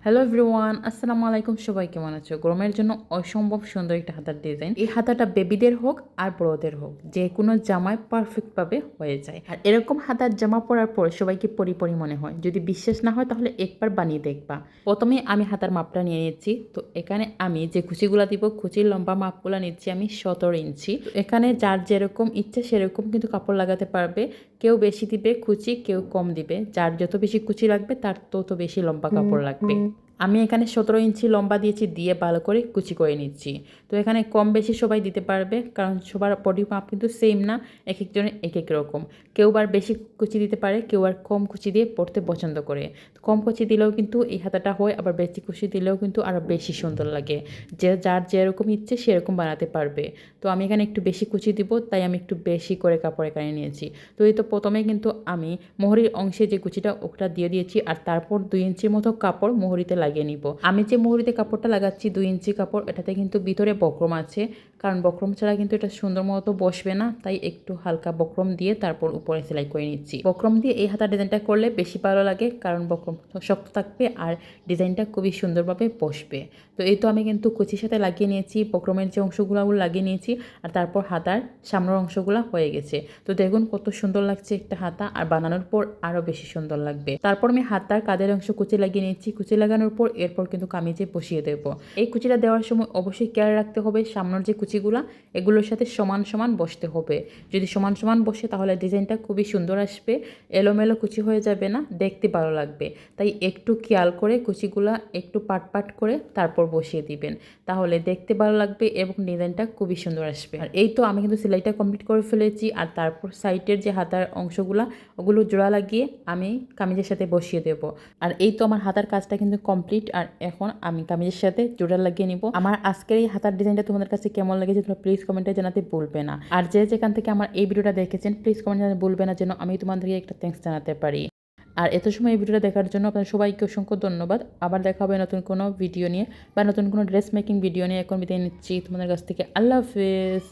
Hello everyone, আসসালামু আলাইকুম। সবাই কেমন আছো? গরমের জন্য অসম্ভব সুন্দর একটা হাতার ডিজাইন। এই হাতাটা বেবিদের হোক আর বড়দের হোক, যে কোনো জামায় পারফেক্টভাবে হয়ে যায়। আর এরকম হাতার জামা পরার পর সবাইকে পরি পরি মনে হয়। যদি বিশ্বাস না হয় তাহলে একবার বানিয়ে দেখবা। প্রথমে আমি হাতার মাপটা নিয়ে নিচ্ছি। তো এখানে আমি যে কুচিগুলা দিব, কুচির লম্বা মাপগুলা নিচ্ছি আমি 17 ইঞ্চি। তো এখানে যার যেরকম ইচ্ছে সেরকম কিন্তু কাপড় লাগাতে পারবে। কেউ বেশি দিবে কুচি, কেউ কম দিবে। যার যত বেশি কুচি লাগবে তার তত বেশি লম্বা কাপড় লাগবে। আমি এখানে 17 ইঞ্চি লম্বা দিয়েছি, দিয়ে ভালো করে কুচি করে নিচ্ছি। তো এখানে কম বেশি সবাই দিতে পারবে, কারণ সবার বডি মাপ কিন্তু সেম না, এক একজনের এক এক রকম। কেউ আর বেশি কুচি দিতে পারে, কেউ আর কম কুচি দিয়ে পরতে পছন্দ করে। কম কুচি দিলেও কিন্তু এই হাতাটা হয়, আবার বেশি কুচি দিলেও কিন্তু আরও বেশি সুন্দর লাগে। যে যার যেরকম ইচ্ছে সেরকম বানাতে পারবে। তো আমি এখানে একটু বেশি কুচি দিব, তাই আমি একটু বেশি করে কাপড় এখানে নিয়েছি। তো এই তো প্রথমে কিন্তু আমি মোহরির অংশে যে কুচিটা ওটা দিয়ে দিয়েছি, আর তারপর 2 ইঞ্চির মতো কাপড় মোহরিতে লাগিয়ে নিব। আমি যে মোহরিতে কাপড়টা লাগাচ্ছি 2 ইঞ্চি কাপড়, এটাতে কিন্তু ভিতরে বক্রম আছে, কারণ বক্রম ছাড়া কিন্তু এটা সুন্দর মতো বসবে না, তাই একটু হালকা বক্রম দিয়ে তারপর উপরে সেলাই করে নিচ্ছি। বক্রম দিয়ে এই হাতার ডিজাইনটা করলে বেশি ভালো লাগে, কারণ বক্রম শক্ত থাকবে আর ডিজাইনটা খুবই সুন্দরভাবে বসবে। তো এই তো আমি কিন্তু কুচির সাথে লাগিয়ে নিয়েছি, বক্রমের যে অংশগুলো লাগিয়ে নিয়েছি, আর তারপর হাতার সামনের অংশগুলো হয়ে গেছে। তো দেখুন কত সুন্দর লাগছে একটা হাতা, আর বানানোর পর আরও বেশি সুন্দর লাগবে। তারপর আমি হাতার কাঁধের অংশ কুচি লাগিয়ে নিয়েছি। কুচি লাগানোর পর এরপর কিন্তু কামিজে বসিয়ে দেব। এই কুচিটা দেওয়ার সময় অবশ্যই কেয়ার রাখতে হবে, সামনের যে কুচিগুলা এগুলোর সাথে সমান সমান বসতে হবে। যদি সমান সমান বসে তাহলে ডিজাইনটা খুবই সুন্দর আসবে, এলোমেলো কুচি হয়ে যাবে না, দেখতে ভালো লাগবে। তাই একটু খেয়াল করে কুচিগুলা একটু পাট পাট করে তারপর বসিয়ে দিবেন, তাহলে দেখতে ভালো লাগবে এবং ডিজাইনটা খুবই সুন্দর আসবে। আর এই তো আমি কিন্তু সেলাইটা কমপ্লিট করে ফেলেছি, আর তারপর সাইডের যে হাতার অংশগুলা ওগুলো জোড়া লাগিয়ে আমি কামিজের সাথে বসিয়ে দেব। আর এই তো আমার হাতার কাজটা কিন্তু কমপ্লিট, আর এখন আমি কামিজের সাথে জোড়া লাগিয়ে নিব। আমার আজকের এই হাতার ডিজাইনটা তোমাদের কাছে কেমন লেগেছে তোমরা প্লিজ কমেন্টে জানাতে ভুলবে না। আর যে যেখান থেকে আমার এই ভিডিওটা দেখেছেন প্লিজ কমেন্টে জানাতে ভুলবে না, যেন আমি তোমাদেরকে একটা থ্যাঙ্কস জানাতে পারি। আর এত সময় এই ভিডিওটা দেখার জন্য আপনাদের সবাইকে অসংখ্য ধন্যবাদ। আবার দেখা হবে নতুন কোনো ভিডিও নিয়ে বা নতুন কোনো ড্রেস মেকিং ভিডিও নিয়ে। এখন বিদায় নিচ্ছি তোমাদের কাছ থেকে। আল্লাহ হাফেজ।